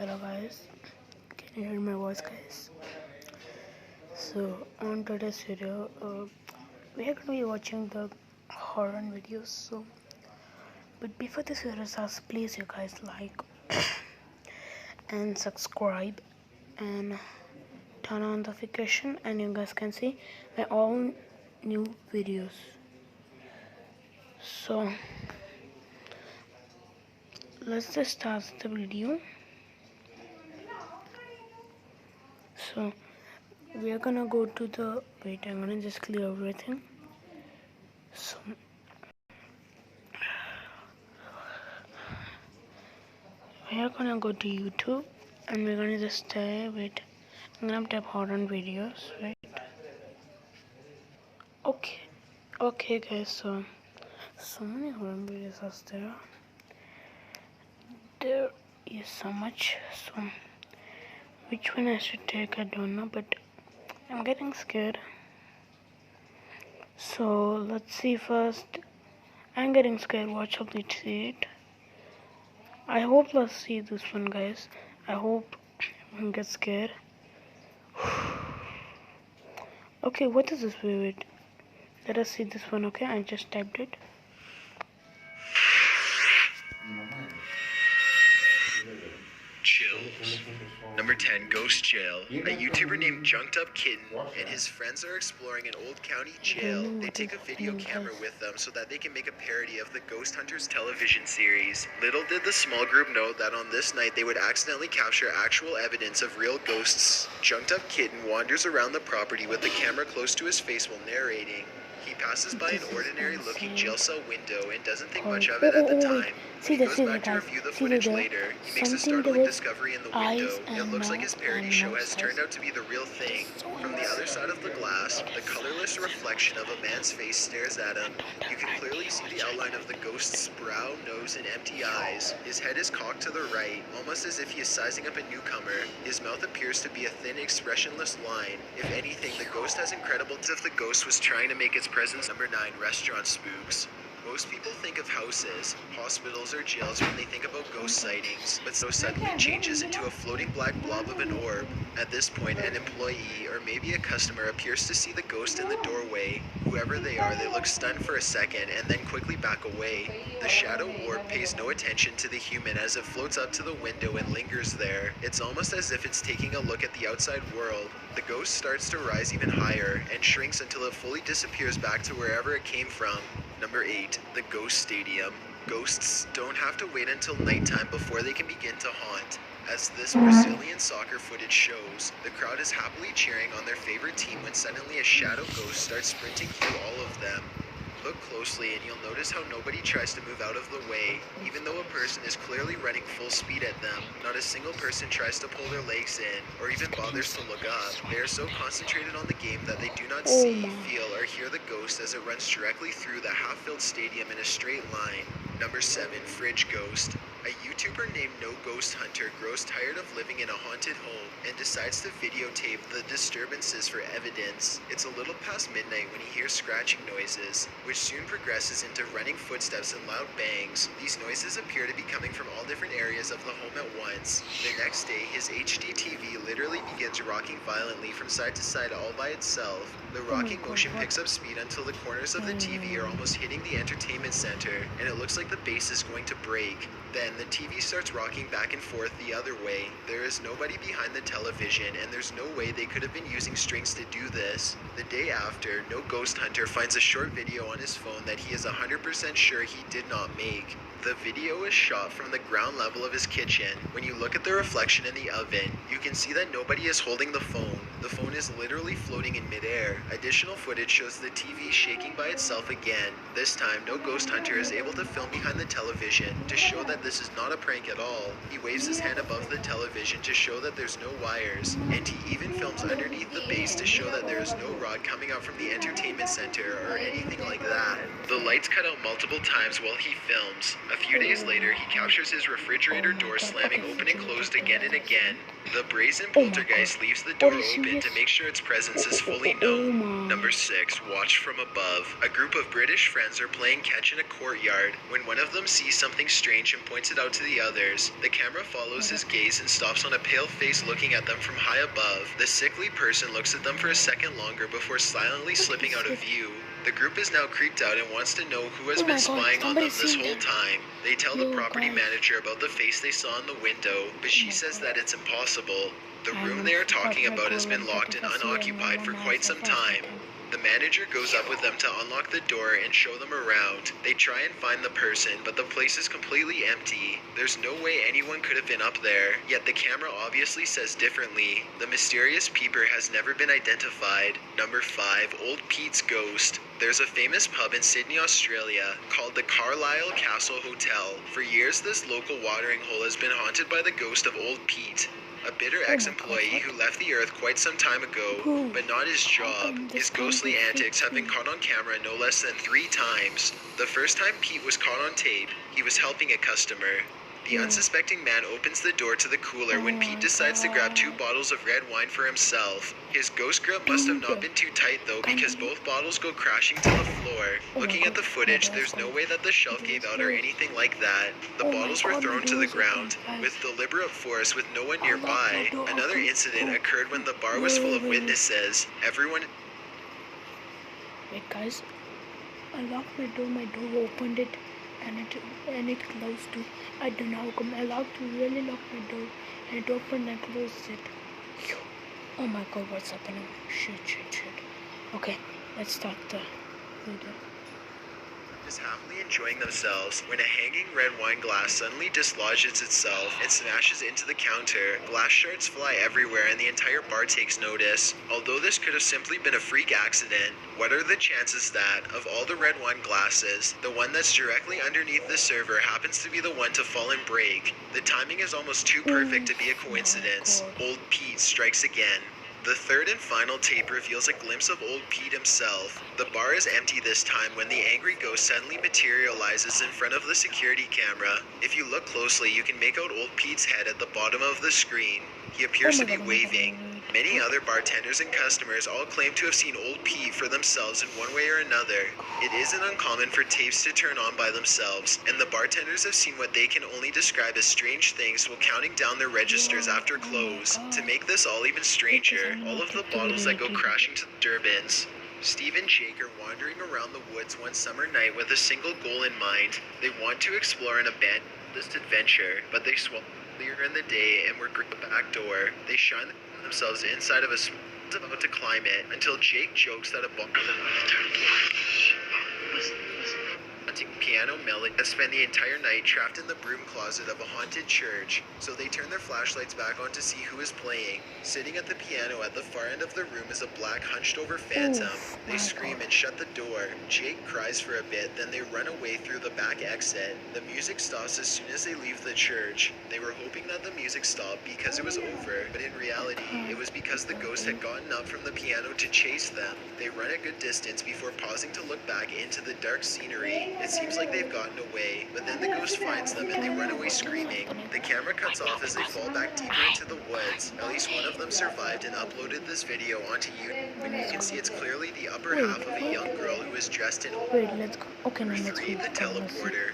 Hello guys, can you hear my voice guys? So on today's video, we are going to be watching the horror videos. But before this video starts, please you guys like and subscribe and turn on notification, and you guys can see my all new videos. So let's just start the video. So we are gonna go to the I'm gonna just clear everything. So we are gonna go to YouTube and we're gonna just I'm gonna type horror videos, right? Okay guys, so many horror videos are there is so much. So which one I should take, I don't know, but I'm getting scared. So let's see first. I'm getting scared. Watch how we see it. I hope let's see this one, guys. I hope I won't get scared. Okay, what is this? Wait. Let us see this one. Okay, I just typed it. Chills. Number 10, Ghost Jail. A YouTuber named Junked Up Kitten and his friends are exploring an old county jail. They take a video camera with them so that they can make a parody of the Ghost Hunters television series. Little did the small group know that on this night they would accidentally capture actual evidence of real ghosts. Junked Up Kitten wanders around the property with the camera close to his face while narrating. He passes by an ordinary-looking jail cell window and doesn't think much of it at the time. When he goes back to review the footage later, he makes a startling discovery in the window. It looks like his parody show has turned out to be the real thing. From the other side of the glass, the colorless reflection of a man's face stares at him. You can clearly see the outline of the ghost's brow, nose, and empty eyes. His head is cocked to the right, almost as if he is sizing up a newcomer. His mouth appears to be a thin, expressionless line. If anything, the ghost has incredible as if the ghost was trying to make its presence. Number 9, restaurant spooks. Most people think of houses, hospitals, or jails when they think about ghost sightings, but so suddenly changes into a floating black blob of an orb. At this point, an employee, or maybe a customer, appears to see the ghost in the doorway. Whoever they are, they look stunned for a second and then quickly back away. The shadow orb pays no attention to the human as it floats up to the window and lingers there. It's almost as if it's taking a look at the outside world. The ghost starts to rise even higher and shrinks until it fully disappears back to wherever it came from. Number 8, the Ghost Stadium. Ghosts don't have to wait until nighttime before they can begin to haunt. As this Brazilian soccer footage shows, the crowd is happily cheering on their favorite team when suddenly a shadow ghost starts sprinting through all of them. Look closely and you'll notice how nobody tries to move out of the way. Even though a person is clearly running full speed at them, not a single person tries to pull their legs in or even bothers to look up. They are so concentrated on the game that they do not see, feel, or hear the ghost as it runs directly through the half-filled stadium in a straight line. Number 7, Fridge Ghost. A YouTuber named No Ghost Hunter grows tired of living in a haunted home and decides to videotape the disturbances for evidence. It's a little past midnight when he hears scratching noises, which soon progresses into running footsteps and loud bangs. These noises appear to be coming from all different areas of the home at once. The next day, his HD TV literally begins rocking violently from side to side all by itself. The rocking motion picks up speed until the corners of the TV are almost hitting the entertainment center, and it looks like the base is going to break. Then the TV starts rocking back and forth the other way. There is nobody behind the television, and there's no way they could have been using strings to do this. The day after, No Ghost Hunter finds a short video on his phone that he is 100% sure he did not make. The video is shot from the ground level of his kitchen. When you look at the reflection in the oven, you can see that nobody is holding the phone. The phone is literally floating in midair. Additional footage shows the TV shaking by itself again. This time, No Ghost Hunter is able to film behind the television to show that this is not a prank at all. He waves his hand above the television to show that there's no wires, and he even films underneath the base to show that there is no rod coming out from the entertainment center or anything like that. The lights cut out multiple times while he films. A few days later, he captures his refrigerator door slamming open and closed again and again. The brazen poltergeist leaves the door open hidden to make sure its presence is fully known. Number 6, watch from above. A group of British friends are playing catch in a courtyard when one of them sees something strange and points it out to the others. The camera follows his gaze and stops on a pale face looking at them from high above. The sickly person looks at them for a second longer before silently slipping out of view. The group is now creeped out and wants to know who has been spying on them this whole time. They tell the property manager about the face they saw in the window, but she says that it's impossible. The room they are talking about has been locked and unoccupied for quite some time. The manager goes up with them to unlock the door and show them around. They try and find the person, but the place is completely empty. There's no way anyone could have been up there, yet the camera obviously says differently. The mysterious peeper has never been identified. Number 5, Old Pete's Ghost. There's a famous pub in Sydney, Australia, called the Carlisle Castle Hotel. For years, this local watering hole has been haunted by the ghost of Old Pete, a bitter ex-employee who left the earth quite some time ago, but not his job. His ghostly antics have been caught on camera no less than 3 times. The first time Pete was caught on tape, he was helping a customer. The unsuspecting man opens the door to the cooler when Pete decides to grab 2 bottles of red wine for himself. His ghost grip must have not been too tight though, because both bottles go crashing to the floor. Looking at the footage, there's no way that the shelf gave out or anything like that. The bottles were thrown to the ground with deliberate force with no one nearby. Another incident occurred when the bar was full of witnesses. Everyone... Wait guys, I locked my door opened it and it closed too. I don't know how come I really locked my door and it opened and closed it. Phew. Oh my god, what's happening? Shit. Okay, let's start the video. Is happily enjoying themselves when a hanging red wine glass suddenly dislodges itself and smashes into the counter. Glass shards fly everywhere and the entire bar takes notice. Although this could have simply been a freak accident, what are the chances that, of all the red wine glasses, the one that's directly underneath the server happens to be the one to fall and break? The timing is almost too perfect to be a coincidence. Old Pete strikes again. The third and final tape reveals a glimpse of Old Pete himself. The bar is empty this time when the angry ghost suddenly materializes in front of the security camera. If you look closely, you can make out Old Pete's head at the bottom of the screen. He appears to be waving. Many other bartenders and customers all claim to have seen Old Pete for themselves in one way or another. It isn't uncommon for tapes to turn on by themselves, and the bartenders have seen what they can only describe as strange things while counting down their registers after close. To make this all even stranger, all of the bottles that go crashing to the Durbins. Steve and Jake are wandering around the woods one summer night with a single goal in mind. They want to explore an abandoned adventure, but they swallow earlier in the day and were gripped the back door. They shine themselves inside of a about to climb it until Jake jokes that a piano melody has spent the entire night trapped in the broom closet of a haunted church, so they turn their flashlights back on to see who is playing. Sitting at the piano at the far end of the room is a black hunched over phantom. They scream and shut the door. Jake cries for a bit, then they run away through the back exit. The music stops as soon as they leave the church. They were hoping that the music stopped because it was over, but in reality, it was because the ghost had gotten up from the piano to chase them. They run a good distance before pausing to look back into the dark scenery. It seems like they've gotten away, but then the ghost finds them and they run away screaming. The camera cuts off as they fall back deeper into the woods. At least one of them survived and uploaded this video onto YouTube. And you can see it's clearly the upper half of a young girl who is dressed in Let's go. Okay, Number 3, the teleporter.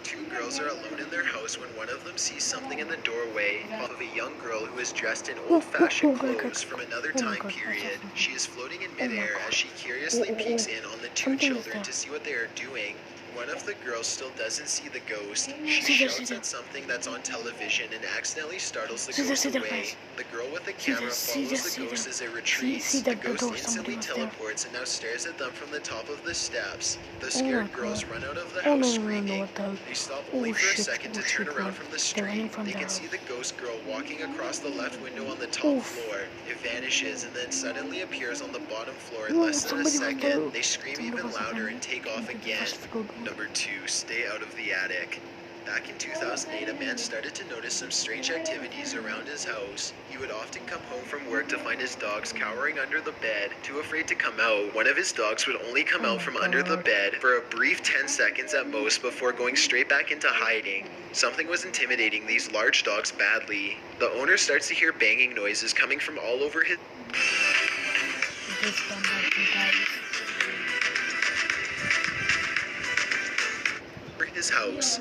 2 girls are alone in their house when one of them sees something in the doorway of a young girl who is dressed in old-fashioned clothes from another time period. She is floating in midair as she curiously peeks in on the 2 children to see what they are doing. One of the girls still doesn't see the ghost. She shouts at something that's on television and accidentally startles the ghost away. The girl with the camera follows the ghost as it retreats. The ghost instantly teleports and now stares at them from the top of the steps. The scared girls run out of the house screaming. They stop only for a second to turn around from the street. They can see the ghost girl walking across the left window on the top floor. It vanishes and then suddenly appears on the bottom floor in less than a second. They scream even louder and take off again. Number 2, stay out of the attic. Back in 2008, a man started to notice some strange activities around his house. He would often come home from work to find his dogs cowering under the bed, too afraid to come out. One of his dogs would only come out from under the bed for a brief 10 seconds at most before going straight back into hiding. Something was intimidating these large dogs badly. The owner starts to hear banging noises coming from all over his This one happen, guys. His house.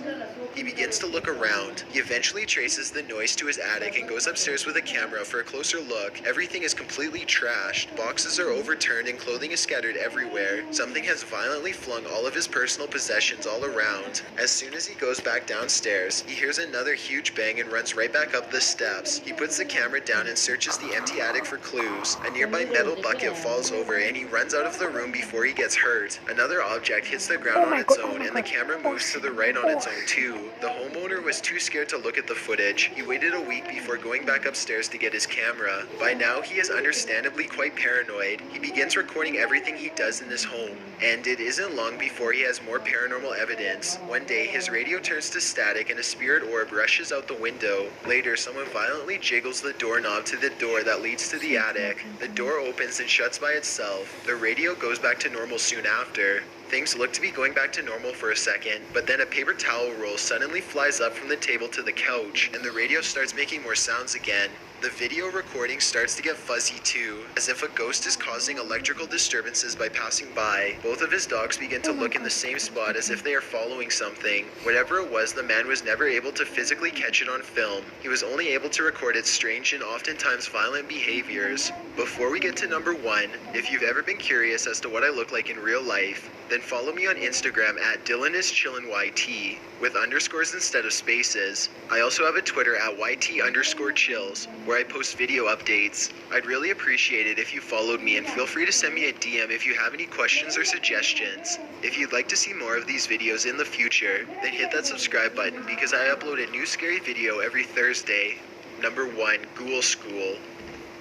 He begins to look around. He eventually traces the noise to his attic and goes upstairs with a camera for a closer look. Everything is completely trashed. Boxes are overturned and clothing is scattered everywhere. Something has violently flung all of his personal possessions all around. As soon as he goes back downstairs, he hears another huge bang and runs right back up the steps. He puts the camera down and searches the empty attic for clues. A nearby metal bucket falls over and he runs out of the room before he gets hurt. Another object hits the ground on its own and the camera moves to the right on its own too. The homeowner was too scared to look at the footage. He waited a week before going back upstairs to get his camera. By now, he is understandably quite paranoid. He begins recording everything he does in his home. And it isn't long before he has more paranormal evidence. One day, his radio turns to static and a spirit orb rushes out the window. Later, someone violently jiggles the doorknob to the door that leads to the attic. The door opens and shuts by itself. The radio goes back to normal soon after. Things look to be going back to normal for a second, but then a paper towel roll suddenly flies up from the table to the couch, and the radio starts making more sounds again. The video recording starts to get fuzzy too, as if a ghost is causing electrical disturbances by passing by. Both of his dogs begin to look in the same spot as if they are following something. Whatever it was, the man was never able to physically catch it on film. He was only able to record its strange and oftentimes violent behaviors. Before we get to number 1, if you've ever been curious as to what I look like in real life, then follow me on Instagram at DylanIsChillinYT with underscores instead of spaces. I also have a Twitter at YT_chills where I post video updates. I'd really appreciate it if you followed me, and feel free to send me a DM if you have any questions or suggestions. If you'd like to see more of these videos in the future, then hit that subscribe button because I upload a new scary video every Thursday. Number 1, Ghoul School.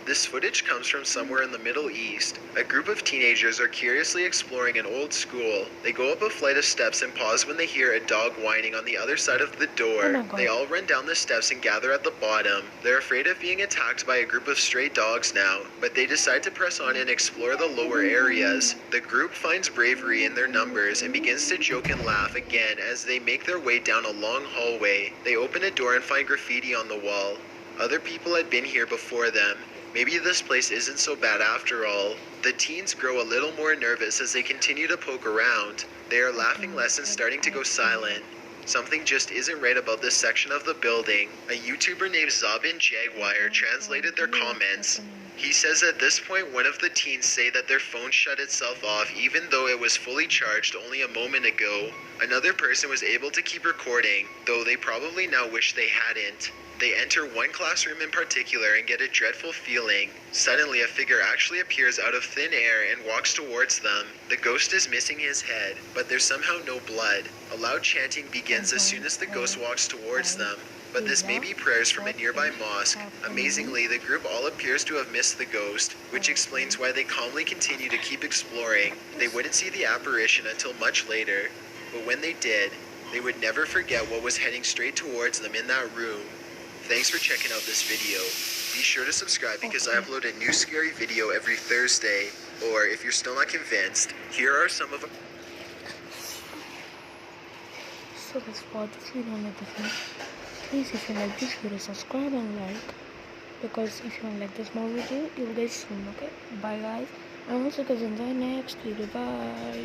This footage comes from somewhere in the Middle East. A group of teenagers are curiously exploring an old school. They go up a flight of steps and pause when they hear a dog whining on the other side of the door. They all run down the steps and gather at the bottom. They're afraid of being attacked by a group of stray dogs now, but they decide to press on and explore the lower areas. The group finds bravery in their numbers and begins to joke and laugh again as they make their way down a long hallway. They open a door and find graffiti on the wall. Other people had been here before them. Maybe this place isn't so bad after all. The teens grow a little more nervous as they continue to poke around. They are laughing less and starting to go silent. Something just isn't right about this section of the building. A YouTuber named Zabin Jaguar translated their comments. He says at this point one of the teens say that their phone shut itself off even though it was fully charged only a moment ago. Another person was able to keep recording, though they probably now wish they hadn't. They enter one classroom in particular and get a dreadful feeling. Suddenly, a figure actually appears out of thin air and walks towards them. The ghost is missing his head, but there's somehow no blood. A loud chanting begins as soon as the ghost walks towards them, but this may be prayers from a nearby mosque. Amazingly, the group all appears to have missed the ghost, which explains why they calmly continue to keep exploring. They wouldn't see the apparition until much later, but when they did, they would never forget what was heading straight towards them in that room. Thanks for checking out this video. Be sure to subscribe because I upload a new scary video every Thursday. Or if you're still not convinced, here are some of... So that's for this video on the film. Please, if you like this video, subscribe and like. Because if you don't like this more video, you'll get soon, okay? Bye guys. And also guys, in the next video, bye.